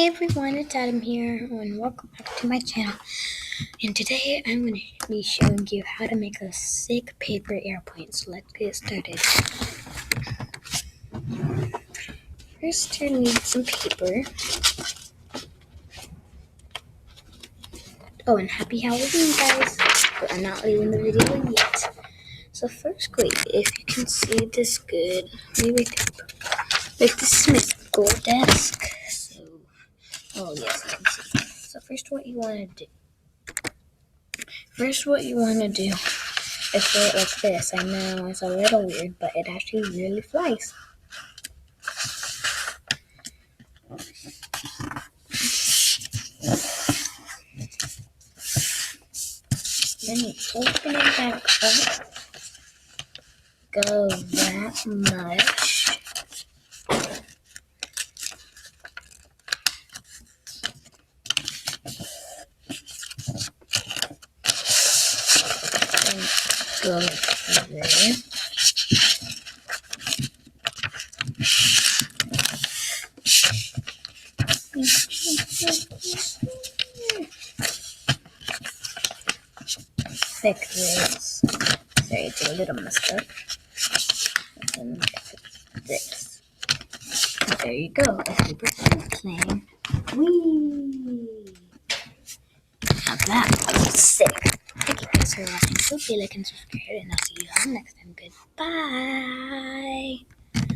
Everyone, it's Adam here, and welcome back to my channel. And today I'm going to be showing you how to make a sick paper airplane. So let's get started. First, you need some paper. Oh, and happy Halloween, guys! But I'm not leaving the video yet. So first, wait, if you can see this good, maybe like this is my school desk. Oh yes, I can see. So first, what you want to do is do it like this. I know it's a little weird, but it actually really flies. Then you open it back up. Go that much. And go there. Like this. Sorry, it's a little messed up. And then this. And there you go. A paper airplane. Whee! Now that was sick. Thank you guys for watching. Feel like and subscribe, and I'll see you all next time. Goodbye.